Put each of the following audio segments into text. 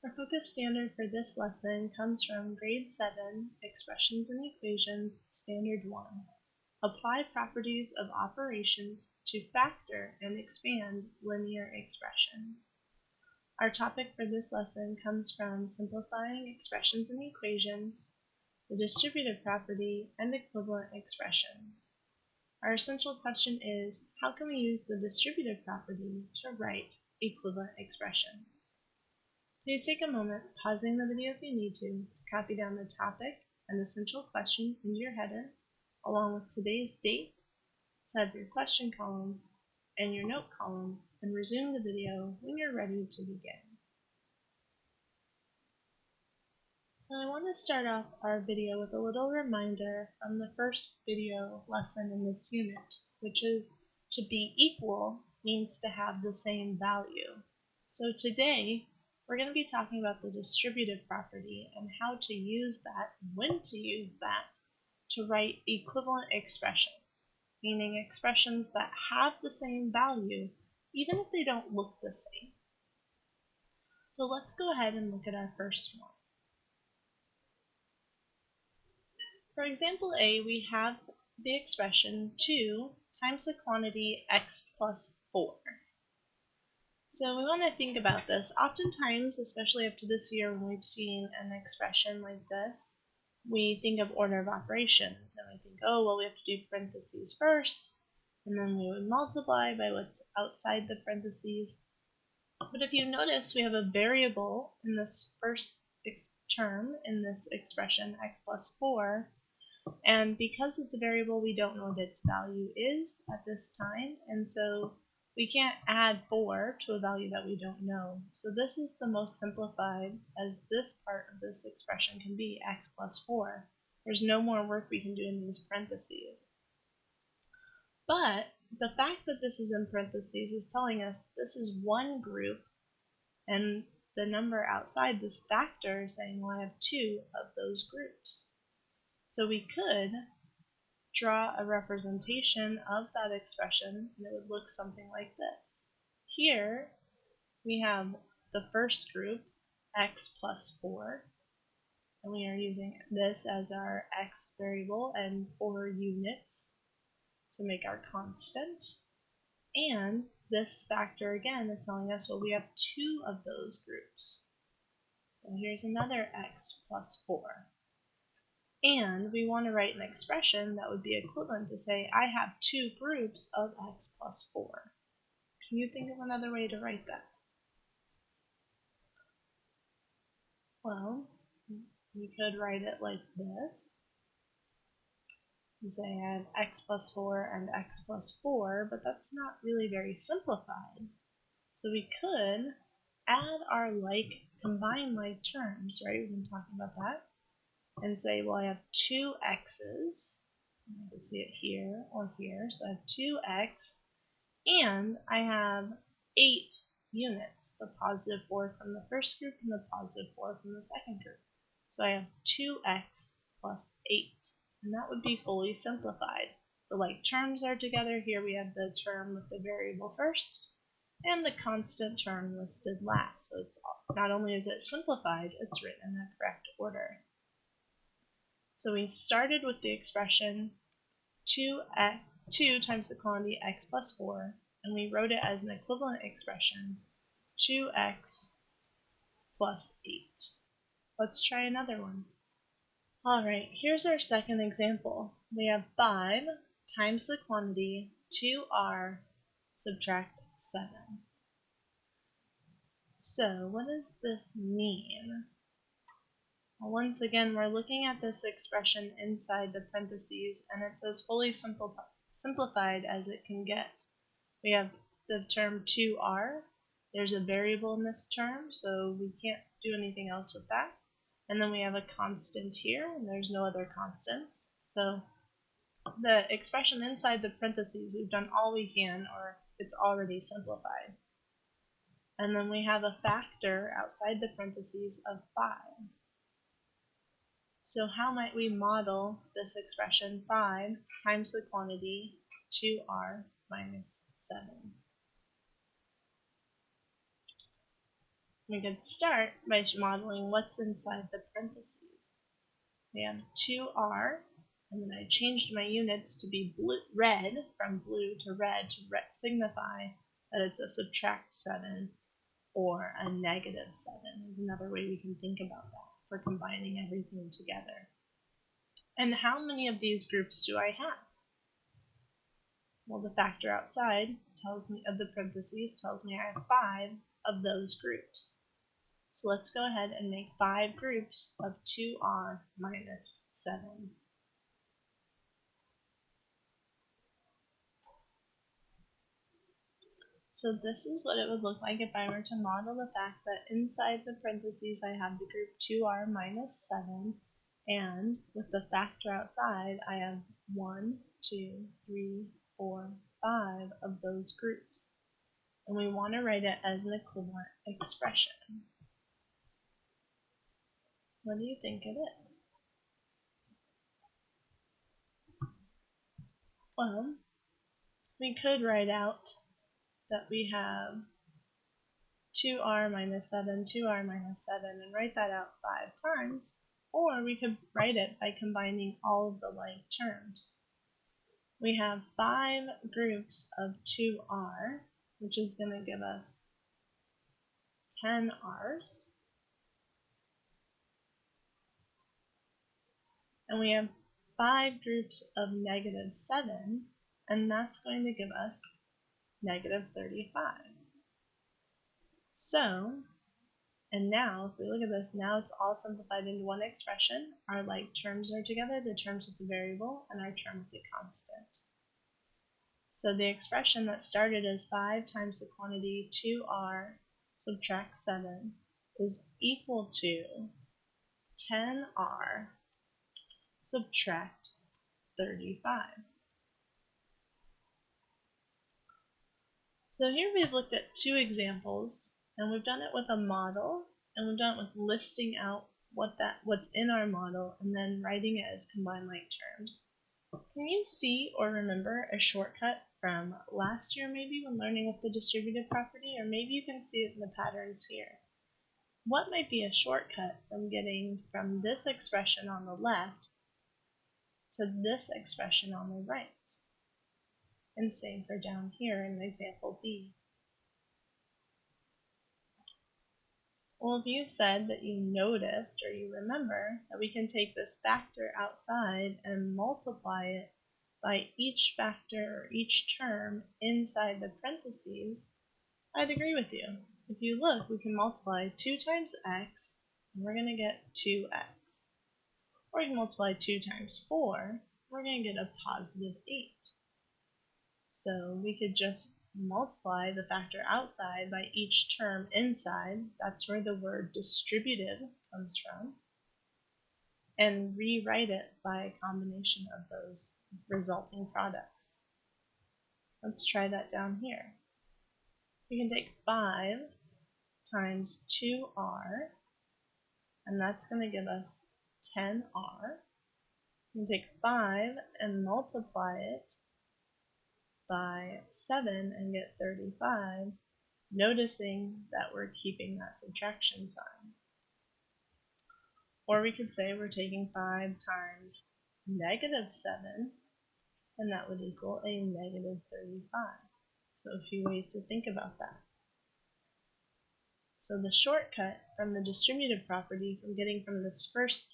Our focus standard for this lesson comes from Grade 7, Expressions and Equations, Standard 1. Apply properties of operations to factor and expand linear expressions. Our topic for this lesson comes from Simplifying Expressions and Equations, the Distributive Property, and Equivalent Expressions. Our essential question is, how can we use the distributive property to write equivalent expressions? Please take a moment, pausing the video if you need to copy down the topic and essential question into your header, along with today's date, save your question column and your note column, and resume the video when you're ready to begin. So I want to start off our video with a little reminder from the first video lesson in this unit, which is to be equal means to have the same value. So today, we're going to be talking about the distributive property and how to use that, when to use that, to write equivalent expressions, meaning expressions that have the same value, even if they don't look the same. So let's go ahead and look at our first one. For example A, we have the expression 2 times the quantity x plus 4. So we want to think about this. Oftentimes, especially up to this year when we've seen an expression like this, we think of order of operations. And we think, oh, well, we have to do parentheses first, and then we would multiply by what's outside the parentheses. But if you notice, we have a variable in this first term in this expression, x plus 4. And because it's a variable, we don't know what its value is at this time. And so we can't add 4 to a value that we don't know. So this is the most simplified as this part of this expression can be, x plus 4. There's no more work we can do in these parentheses. But the fact that this is in parentheses is telling us this is one group, and the number outside this factor is saying, well, I have 2 of those groups. So we could draw a representation of that expression, and it would look something like this. Here we have the first group, x plus 4, and we are using this as our x variable and 4 units to make our constant. And this factor again is telling us, well, we have 2 of those groups. So here's another x plus 4. And we want to write an expression that would be equivalent to say, I have 2 groups of x plus 4. Can you think of another way to write that? Well, you could write it like this. And say I have x plus 4 and x plus 4, but that's not really very simplified. So we could add our combine like terms, right? We've been talking about that. And say, well, I have 2 x's. I can see it here or here. So I have 2x, and I have 8 units, the positive 4 from the first group and the positive 4 from the second group. So I have 2x plus 8, and that would be fully simplified. The like terms are together. Here we have the term with the variable first, and the constant term listed last. So it's not only is it simplified, it's written in the correct order. So we started with the expression 2 times the quantity x plus 4, and we wrote it as an equivalent expression, 2x plus 8. Let's try another one. Alright, here's our second example. We have 5 times the quantity 2r subtract 7. So what does this mean? Well, once again, we're looking at this expression inside the parentheses, and it's as fully simplified as it can get. We have the term 2r. There's a variable in this term, so we can't do anything else with that. And then we have a constant here, and there's no other constants. So the expression inside the parentheses, we've done all we can, or it's already simplified. And then we have a factor outside the parentheses of 5. So how might we model this expression 5 times the quantity 2r minus 7? We could start by modeling what's inside the parentheses. We have 2r, and then I changed my units to be red, from blue to red, to signify that it's a subtract 7 or a negative 7 is another way we can think about that for combining everything together. And how many of these groups do I have? Well, the factor outside tells me of the parentheses tells me I have 5 of those groups. So let's go ahead and make 5 groups of 2r minus 7. So this is what it would look like if I were to model the fact that inside the parentheses I have the group 2r minus 7, and with the factor outside I have 1, 2, 3, 4, 5 of those groups. And we want to write it as an equivalent expression. What do you think it is? Well, we could write out that we have 2r minus 7, 2r minus 7, and write that out 5 times. Or we could write it by combining all of the like terms. We have 5 groups of 2r, which is going to give us 10 r's. And we have 5 groups of negative 7, and that's going to give us negative 35. So, and now, if we look at this, now it's all simplified into one expression. Our like terms are together, the terms with the variable, and our term with the constant. So the expression that started as 5 times the quantity 2r subtract 7 is equal to 10r subtract 35. So here we've looked at 2 examples, and we've done it with a model, and we've done it with listing out what's in our model and then writing it as combined like terms. Can you see or remember a shortcut from last year maybe when learning with the distributive property, or maybe you can see it in the patterns here? What might be a shortcut from getting from this expression on the left to this expression on the right? And same for down here in example B. Well, if you said that you noticed or you remember that we can take this factor outside and multiply it by each factor or each term inside the parentheses, I'd agree with you. If you look, we can multiply 2 times x, and we're going to get 2x. Or we can multiply 2 times 4, we're going to get a positive 8. So we could just multiply the factor outside by each term inside. That's where the word distributive comes from. And rewrite it by a combination of those resulting products. Let's try that down here. We can take 5 times 2r, and that's going to give us 10r. We can take 5 and multiply it by 7 and get 35, noticing that we're keeping that subtraction sign. Or we could say we're taking 5 times negative 7, and that would equal a negative 35. So a few ways to think about that. So the shortcut from the distributive property from getting from this first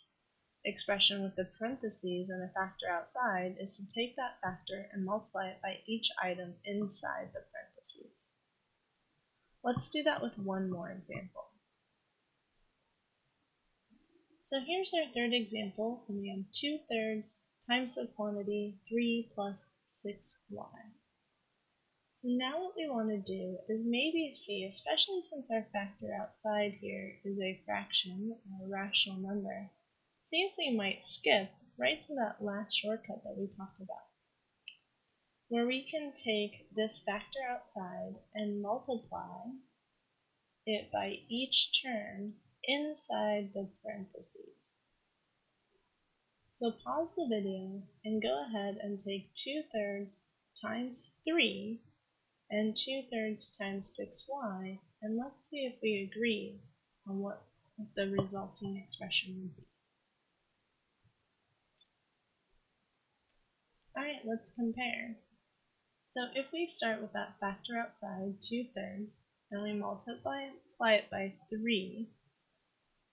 expression with the parentheses and a factor outside is to take that factor and multiply it by each item inside the parentheses. Let's do that with one more example. So here's our third example, and we have 2/3 times the quantity 3 plus 6y. So now what we want to do is maybe see, especially since our factor outside here is a fraction or a rational number, see if we might skip right to that last shortcut that we talked about, where we can take this factor outside and multiply it by each term inside the parentheses. So pause the video and go ahead and take 2/3 times 3 and 2/3 times 6y, and let's see if we agree on what the resulting expression would be. Alright, let's compare. So if we start with that factor outside, 2/3, and we multiply it by 3,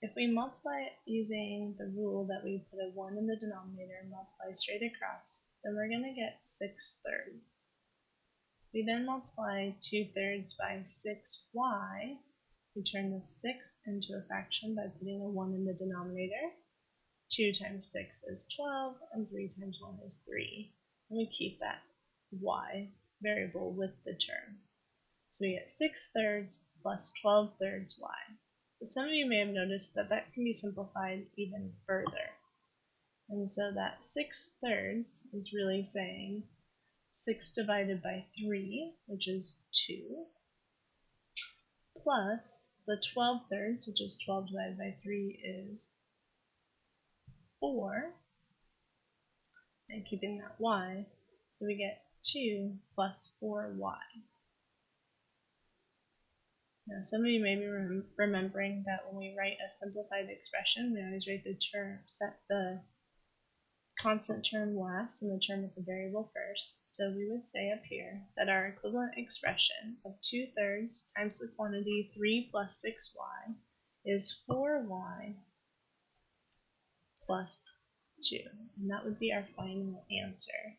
if we multiply it using the rule that we put a 1 in the denominator and multiply straight across, then we're going to get 6/3. We then multiply 2/3 by 6y. We turn the 6 into a fraction by putting a 1 in the denominator. 2 times 6 is 12, and 3 times 1 is 3. And we keep that y variable with the term. So we get 6/3 plus 12/3 y. So some of you may have noticed that that can be simplified even further. And so that 6/3 is really saying 6 divided by 3, which is 2, plus the 12/3, which is 12 divided by 3 is 4, and keeping that y, so we get 2 plus 4y. Now some of you may be remembering that when we write a simplified expression, we always write the term, set the constant term last and the term with the variable first. So we would say up here that our equivalent expression of 2/3 times the quantity 3 plus 6y is 4y plus 2. And that would be our final answer.